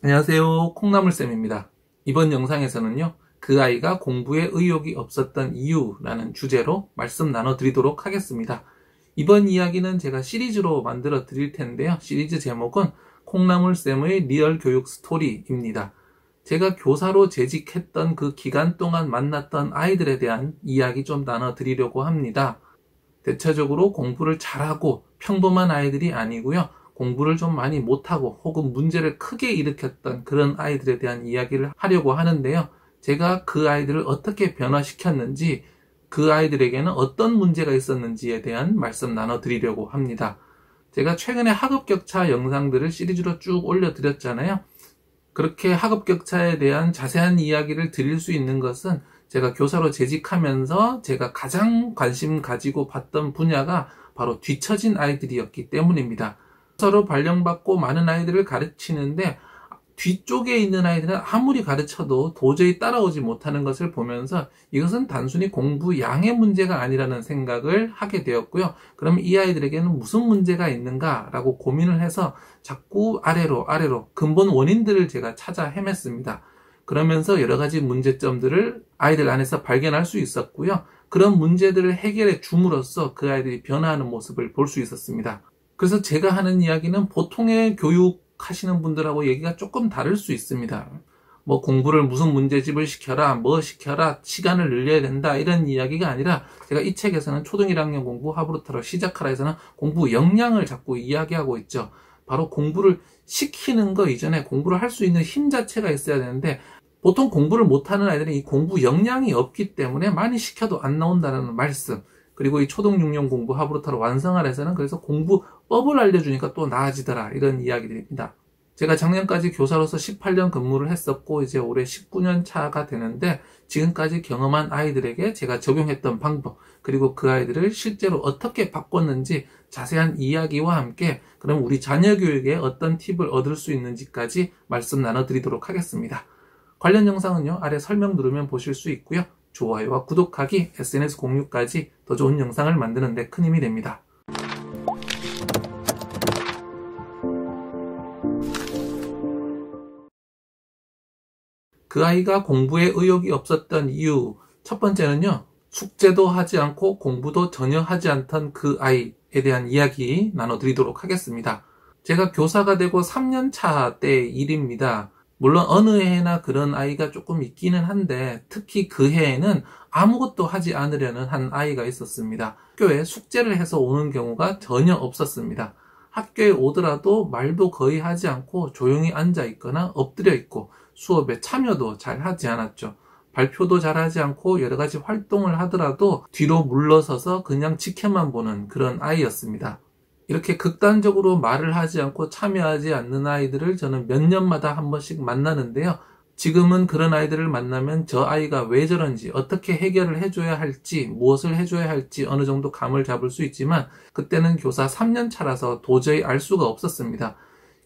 안녕하세요. 콩나물쌤입니다. 이번 영상에서는요, 그 아이가 공부에 의욕이 없었던 이유라는 주제로 말씀 나눠드리도록 하겠습니다. 이번 이야기는 제가 시리즈로 만들어 드릴 텐데요. 시리즈 제목은 콩나물쌤의 리얼 교육 스토리입니다. 제가 교사로 재직했던 그 기간 동안 만났던 아이들에 대한 이야기 좀 나눠드리려고 합니다. 대체적으로 공부를 잘하고 평범한 아이들이 아니고요. 공부를 좀 많이 못하고 혹은 문제를 크게 일으켰던 그런 아이들에 대한 이야기를 하려고 하는데요. 제가 그 아이들을 어떻게 변화시켰는지, 그 아이들에게는 어떤 문제가 있었는지에 대한 말씀 나눠드리려고 합니다. 제가 최근에 학업격차 영상들을 시리즈로 쭉 올려드렸잖아요. 그렇게 학업격차에 대한 자세한 이야기를 드릴 수 있는 것은 제가 교사로 재직하면서 제가 가장 관심 가지고 봤던 분야가 바로 뒤처진 아이들이었기 때문입니다. 교사로 발령받고 많은 아이들을 가르치는데 뒤쪽에 있는 아이들은 아무리 가르쳐도 도저히 따라오지 못하는 것을 보면서 이것은 단순히 공부 양의 문제가 아니라는 생각을 하게 되었고요. 그럼 이 아이들에게는 무슨 문제가 있는가라고 고민을 해서 자꾸 아래로 근본 원인들을 제가 찾아 헤맸습니다. 그러면서 여러 가지 문제점들을 아이들 안에서 발견할 수 있었고요. 그런 문제들을 해결해 줌으로써 그 아이들이 변화하는 모습을 볼 수 있었습니다. 그래서 제가 하는 이야기는 보통의 교육하시는 분들하고 얘기가 조금 다를 수 있습니다. 뭐 공부를 무슨 문제집을 시켜라, 뭐 시켜라, 시간을 늘려야 된다 이런 이야기가 아니라 제가 이 책에서는 초등 1학년 공부 하부터로 시작하라 해서는 공부 역량을 자꾸 이야기하고 있죠. 바로 공부를 시키는 거 이전에 공부를 할 수 있는 힘 자체가 있어야 되는데 보통 공부를 못하는 아이들은 이 공부 역량이 없기 때문에 많이 시켜도 안 나온다는 말씀, 그리고 이 초등 6년 공부 하부로타로 완성하라에서는 그래서 공부법을 알려주니까 또 나아지더라 이런 이야기들입니다. 제가 작년까지 교사로서 18년 근무를 했었고 이제 올해 19년 차가 되는데 지금까지 경험한 아이들에게 제가 적용했던 방법, 그리고 그 아이들을 실제로 어떻게 바꿨는지 자세한 이야기와 함께 그럼 우리 자녀 교육에 어떤 팁을 얻을 수 있는지까지 말씀 나눠드리도록 하겠습니다. 관련 영상은요 아래 설명 누르면 보실 수 있고요. 좋아요와 구독하기, SNS 공유까지 더 좋은 영상을 만드는 데 큰 힘이 됩니다. 그 아이가 공부에 의욕이 없었던 이유, 첫 번째는요, 숙제도 하지 않고 공부도 전혀 하지 않던 그 아이에 대한 이야기 나눠드리도록 하겠습니다. 제가 교사가 되고 3년 차 때의 일입니다. 물론 어느 해나 그런 아이가 조금 있기는 한데 특히 그 해에는 아무것도 하지 않으려는 한 아이가 있었습니다. 학교에 숙제를 해서 오는 경우가 전혀 없었습니다. 학교에 오더라도 말도 거의 하지 않고 조용히 앉아 있거나 엎드려 있고 수업에 참여도 잘 하지 않았죠. 발표도 잘 하지 않고 여러 가지 활동을 하더라도 뒤로 물러서서 그냥 지켜만 보는 그런 아이였습니다. 이렇게 극단적으로 말을 하지 않고 참여하지 않는 아이들을 저는 몇 년마다 한 번씩 만나는데요. 지금은 그런 아이들을 만나면 저 아이가 왜 저런지, 어떻게 해결을 해줘야 할지, 무엇을 해줘야 할지 어느 정도 감을 잡을 수 있지만 그때는 교사 3년 차라서 도저히 알 수가 없었습니다.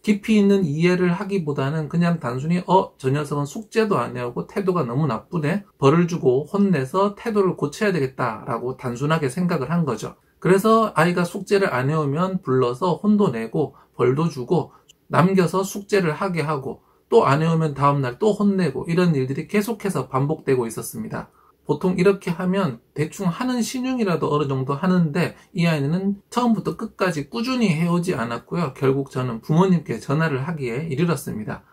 깊이 있는 이해를 하기보다는 그냥 단순히 저 녀석은 숙제도 안 해오고 태도가 너무 나쁘네, 벌을 주고 혼내서 태도를 고쳐야 되겠다라고 단순하게 생각을 한 거죠. 그래서 아이가 숙제를 안 해오면 불러서 혼도 내고 벌도 주고 남겨서 숙제를 하게 하고 또 안 해오면 다음날 또 혼내고 이런 일들이 계속해서 반복되고 있었습니다. 보통 이렇게 하면 대충 하는 신용이라도 어느 정도 하는데 이 아이는 처음부터 끝까지 꾸준히 해오지 않았고요. 결국 저는 부모님께 전화를 하기에 이르렀습니다.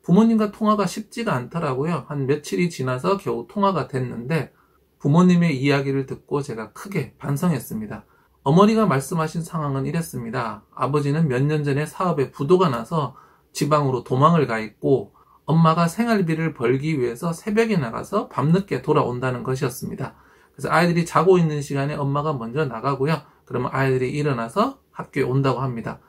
부모님과 통화가 쉽지가 않더라고요. 한 며칠이 지나서 겨우 통화가 됐는데 부모님의 이야기를 듣고 제가 크게 반성했습니다. 어머니가 말씀하신 상황은 이랬습니다. 아버지는 몇 년 전에 사업에 부도가 나서 지방으로 도망을 가 있고 엄마가 생활비를 벌기 위해서 새벽에 나가서 밤늦게 돌아온다는 것이었습니다. 그래서 아이들이 자고 있는 시간에 엄마가 먼저 나가고요. 그러면 아이들이 일어나서 학교에 온다고 합니다.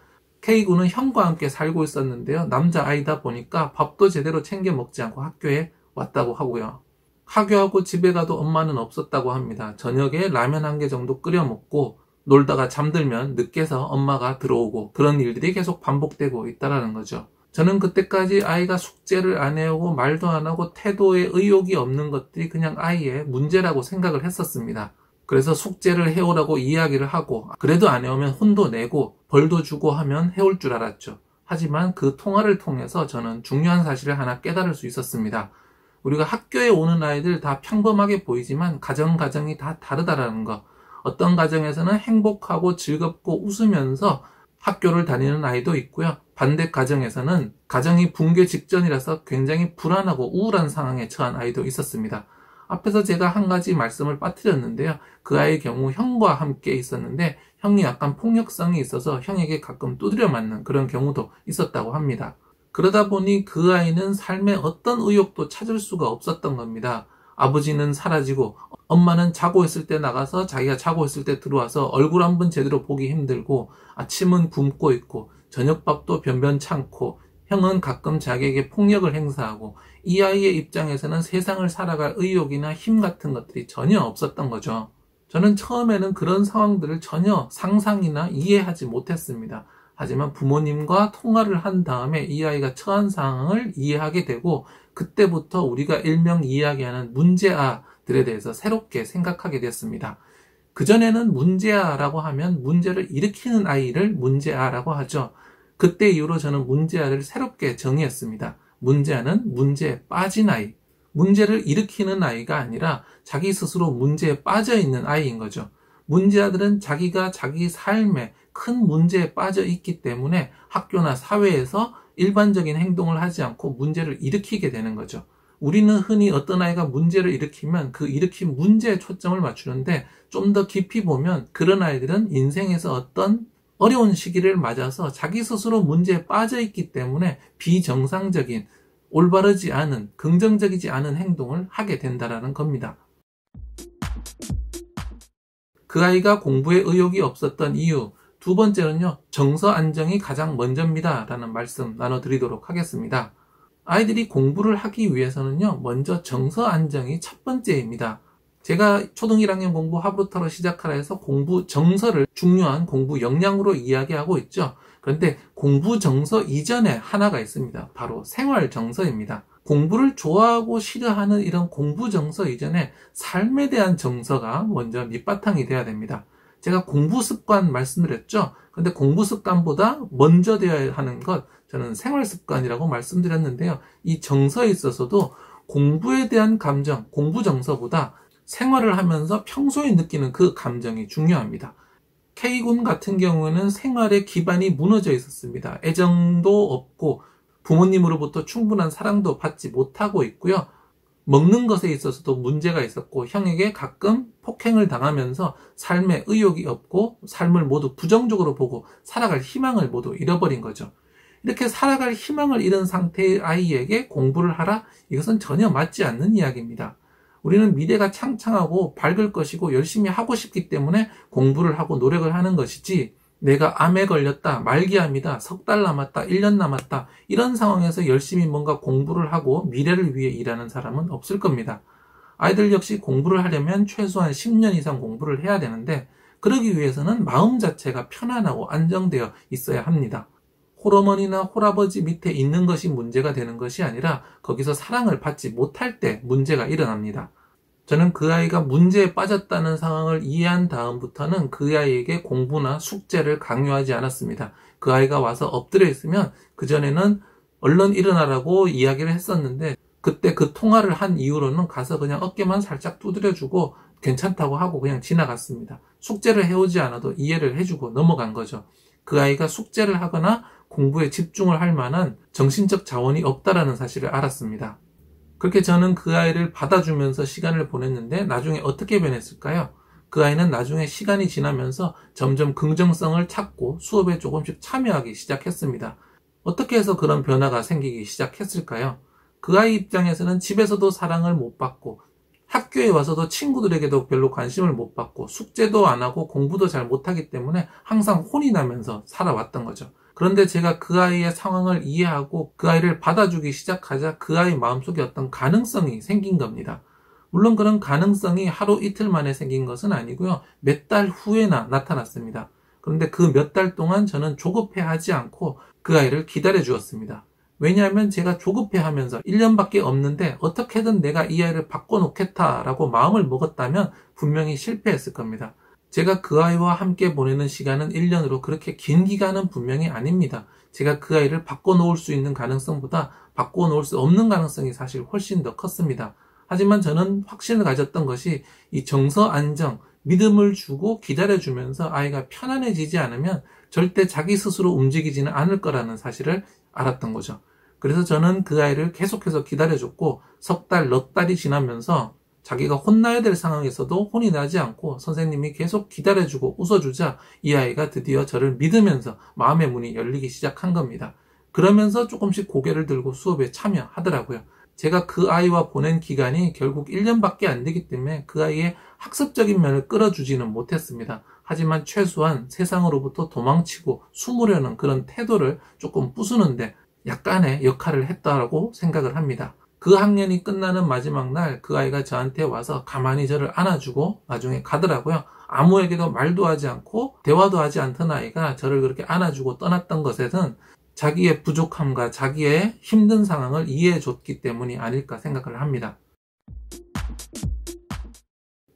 K군은 형과 함께 살고 있었는데요. 남자아이다 보니까 밥도 제대로 챙겨 먹지 않고 학교에 왔다고 하고요. 하교하고 집에 가도 엄마는 없었다고 합니다. 저녁에 라면 한 개 정도 끓여 먹고 놀다가 잠들면 늦게서 엄마가 들어오고 그런 일들이 계속 반복되고 있다는 거죠. 저는 그때까지 아이가 숙제를 안 해오고 말도 안 하고 태도에 의욕이 없는 것들이 그냥 아이의 문제라고 생각을 했었습니다. 그래서 숙제를 해오라고 이야기를 하고 그래도 안 해오면 혼도 내고 벌도 주고 하면 해올 줄 알았죠. 하지만 그 통화를 통해서 저는 중요한 사실을 하나 깨달을 수 있었습니다. 우리가 학교에 오는 아이들 다 평범하게 보이지만 가정이 다 다르다라는 거. 어떤 가정에서는 행복하고 즐겁고 웃으면서 학교를 다니는 아이도 있고요. 반대 가정에서는 가정이 붕괴 직전이라서 굉장히 불안하고 우울한 상황에 처한 아이도 있었습니다. 앞에서 제가 한 가지 말씀을 빠뜨렸는데요. 그 아이의 경우 형과 함께 있었는데 형이 약간 폭력성이 있어서 형에게 가끔 두드려 맞는 그런 경우도 있었다고 합니다. 그러다 보니 그 아이는 삶에 어떤 의욕도 찾을 수가 없었던 겁니다. 아버지는 사라지고 엄마는 자고 있을 때 나가서 자기가 자고 있을 때 들어와서 얼굴 한 번 제대로 보기 힘들고 아침은 굶고 있고 저녁밥도 변변찮고 형은 가끔 자기에게 폭력을 행사하고 이 아이의 입장에서는 세상을 살아갈 의욕이나 힘 같은 것들이 전혀 없었던 거죠. 저는 처음에는 그런 상황들을 전혀 상상이나 이해하지 못했습니다. 하지만 부모님과 통화를 한 다음에 이 아이가 처한 상황을 이해하게 되고 그때부터 우리가 일명 이야기하는 문제아들에 대해서 새롭게 생각하게 됐습니다. 그전에는 문제아라고 하면 문제를 일으키는 아이를 문제아라고 하죠. 그때 이후로 저는 문제아를 새롭게 정의했습니다. 문제아는 문제에 빠진 아이, 문제를 일으키는 아이가 아니라 자기 스스로 문제에 빠져 있는 아이인 거죠. 문제아들은 자기가 자기 삶에 큰 문제에 빠져 있기 때문에 학교나 사회에서 일반적인 행동을 하지 않고 문제를 일으키게 되는 거죠. 우리는 흔히 어떤 아이가 문제를 일으키면 그 일으킨 문제에 초점을 맞추는데 좀 더 깊이 보면 그런 아이들은 인생에서 어떤 어려운 시기를 맞아서 자기 스스로 문제에 빠져 있기 때문에 비정상적인, 올바르지 않은, 긍정적이지 않은 행동을 하게 된다는 겁니다. 그 아이가 공부에 의욕이 없었던 이유, 두 번째는요, 정서 안정이 가장 먼저입니다 라는 말씀 나눠드리도록 하겠습니다. 아이들이 공부를 하기 위해서는요, 먼저 정서 안정이 첫 번째입니다. 제가 초등 1학년 공부 하루부터로 시작하라 해서 공부 정서를 중요한 공부 역량으로 이야기하고 있죠. 그런데 공부 정서 이전에 하나가 있습니다. 바로 생활 정서입니다. 공부를 좋아하고 싫어하는 이런 공부 정서 이전에 삶에 대한 정서가 먼저 밑바탕이 돼야 됩니다. 제가 공부 습관 말씀드렸죠. 근데 공부 습관보다 먼저 되어야 하는 것, 저는 생활 습관이라고 말씀드렸는데요. 이 정서에 있어서도 공부에 대한 감정, 공부 정서보다 생활을 하면서 평소에 느끼는 그 감정이 중요합니다. K군 같은 경우에는 생활의 기반이 무너져 있었습니다. 애정도 없고 부모님으로부터 충분한 사랑도 받지 못하고 있고요. 먹는 것에 있어서도 문제가 있었고 형에게 가끔 폭행을 당하면서 삶에 의욕이 없고 삶을 모두 부정적으로 보고 살아갈 희망을 모두 잃어버린 거죠. 이렇게 살아갈 희망을 잃은 상태의 아이에게 공부를 하라? 이것은 전혀 맞지 않는 이야기입니다. 우리는 미래가 창창하고 밝을 것이고 열심히 하고 싶기 때문에 공부를 하고 노력을 하는 것이지 내가 암에 걸렸다, 말기암이다, 석 달 남았다, 1년 남았다 이런 상황에서 열심히 뭔가 공부를 하고 미래를 위해 일하는 사람은 없을 겁니다. 아이들 역시 공부를 하려면 최소한 10년 이상 공부를 해야 되는데 그러기 위해서는 마음 자체가 편안하고 안정되어 있어야 합니다. 홀어머니나 홀아버지 밑에 있는 것이 문제가 되는 것이 아니라 거기서 사랑을 받지 못할 때 문제가 일어납니다. 저는 그 아이가 문제에 빠졌다는 상황을 이해한 다음부터는 그 아이에게 공부나 숙제를 강요하지 않았습니다. 그 아이가 와서 엎드려 있으면 그전에는 얼른 일어나라고 이야기를 했었는데 그때 그 통화를 한 이후로는 가서 그냥 어깨만 살짝 두드려주고 괜찮다고 하고 그냥 지나갔습니다. 숙제를 해오지 않아도 이해를 해주고 넘어간 거죠. 그 아이가 숙제를 하거나 공부에 집중을 할 만한 정신적 자원이 없다라는 사실을 알았습니다. 그렇게 저는 그 아이를 받아주면서 시간을 보냈는데 나중에 어떻게 변했을까요? 그 아이는 나중에 시간이 지나면서 점점 긍정성을 찾고 수업에 조금씩 참여하기 시작했습니다. 어떻게 해서 그런 변화가 생기기 시작했을까요? 그 아이 입장에서는 집에서도 사랑을 못 받고 학교에 와서도 친구들에게도 별로 관심을 못 받고 숙제도 안 하고 공부도 잘 못하기 때문에 항상 혼이 나면서 살아왔던 거죠. 그런데 제가 그 아이의 상황을 이해하고 그 아이를 받아주기 시작하자 그 아이 마음속에 어떤 가능성이 생긴 겁니다. 물론 그런 가능성이 하루 이틀 만에 생긴 것은 아니고요. 몇 달 후에나 나타났습니다. 그런데 그 몇 달 동안 저는 조급해하지 않고 그 아이를 기다려 주었습니다. 왜냐하면 제가 조급해하면서 1년밖에 없는데 어떻게든 내가 이 아이를 바꿔놓겠다라고 마음을 먹었다면 분명히 실패했을 겁니다. 제가 그 아이와 함께 보내는 시간은 1년으로 그렇게 긴 기간은 분명히 아닙니다. 제가 그 아이를 바꿔놓을 수 있는 가능성보다 바꿔놓을 수 없는 가능성이 사실 훨씬 더 컸습니다. 하지만 저는 확신을 가졌던 것이 이 정서 안정, 믿음을 주고 기다려주면서 아이가 편안해지지 않으면 절대 자기 스스로 움직이지는 않을 거라는 사실을 알았던 거죠. 그래서 저는 그 아이를 계속해서 기다려줬고 석 달, 넉 달이 지나면서 자기가 혼나야 될 상황에서도 혼이 나지 않고 선생님이 계속 기다려주고 웃어주자 이 아이가 드디어 저를 믿으면서 마음의 문이 열리기 시작한 겁니다. 그러면서 조금씩 고개를 들고 수업에 참여하더라고요. 제가 그 아이와 보낸 기간이 결국 1년밖에 안 되기 때문에 그 아이의 학습적인 면을 끌어주지는 못했습니다. 하지만 최소한 세상으로부터 도망치고 숨으려는 그런 태도를 조금 부수는데 약간의 역할을 했다고 생각을 합니다. 그 학년이 끝나는 마지막 날 그 아이가 저한테 와서 가만히 저를 안아주고 나중에 가더라고요. 아무에게도 말도 하지 않고 대화도 하지 않던 아이가 저를 그렇게 안아주고 떠났던 것에는 자기의 부족함과 자기의 힘든 상황을 이해해 줬기 때문이 아닐까 생각을 합니다.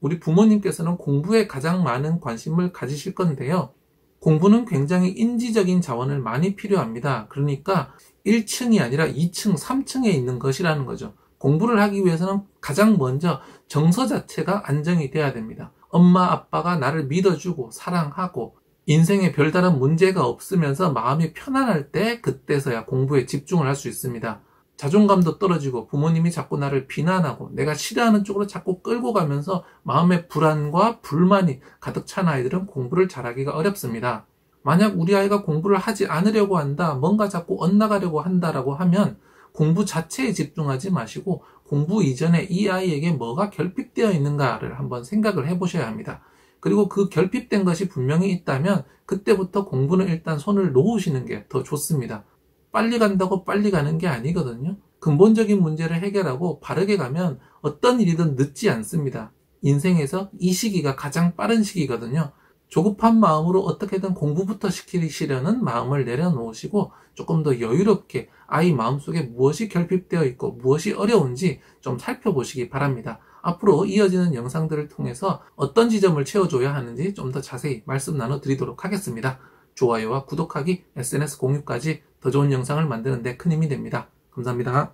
우리 부모님께서는 공부에 가장 많은 관심을 가지실 건데요. 공부는 굉장히 인지적인 자원을 많이 필요합니다. 그러니까 1층이 아니라 2층, 3층에 있는 것이라는 거죠. 공부를 하기 위해서는 가장 먼저 정서 자체가 안정이 돼야 됩니다. 엄마, 아빠가 나를 믿어주고 사랑하고 인생에 별다른 문제가 없으면서 마음이 편안할 때 그때서야 공부에 집중을 할 수 있습니다. 자존감도 떨어지고 부모님이 자꾸 나를 비난하고 내가 싫어하는 쪽으로 자꾸 끌고 가면서 마음의 불안과 불만이 가득 찬 아이들은 공부를 잘하기가 어렵습니다. 만약 우리 아이가 공부를 하지 않으려고 한다, 뭔가 자꾸 엇나가려고 한다라고 하면 공부 자체에 집중하지 마시고 공부 이전에 이 아이에게 뭐가 결핍되어 있는가를 한번 생각을 해보셔야 합니다. 그리고 그 결핍된 것이 분명히 있다면 그때부터 공부는 일단 손을 놓으시는 게 더 좋습니다. 빨리 간다고 빨리 가는 게 아니거든요. 근본적인 문제를 해결하고 바르게 가면 어떤 일이든 늦지 않습니다. 인생에서 이 시기가 가장 빠른 시기거든요. 조급한 마음으로 어떻게든 공부부터 시키시려는 마음을 내려놓으시고 조금 더 여유롭게 아이 마음속에 무엇이 결핍되어 있고 무엇이 어려운지 좀 살펴보시기 바랍니다. 앞으로 이어지는 영상들을 통해서 어떤 지점을 채워줘야 하는지 좀 더 자세히 말씀 나눠드리도록 하겠습니다. 좋아요와 구독하기, SNS 공유까지 더 좋은 영상을 만드는 데 큰 힘이 됩니다. 감사합니다.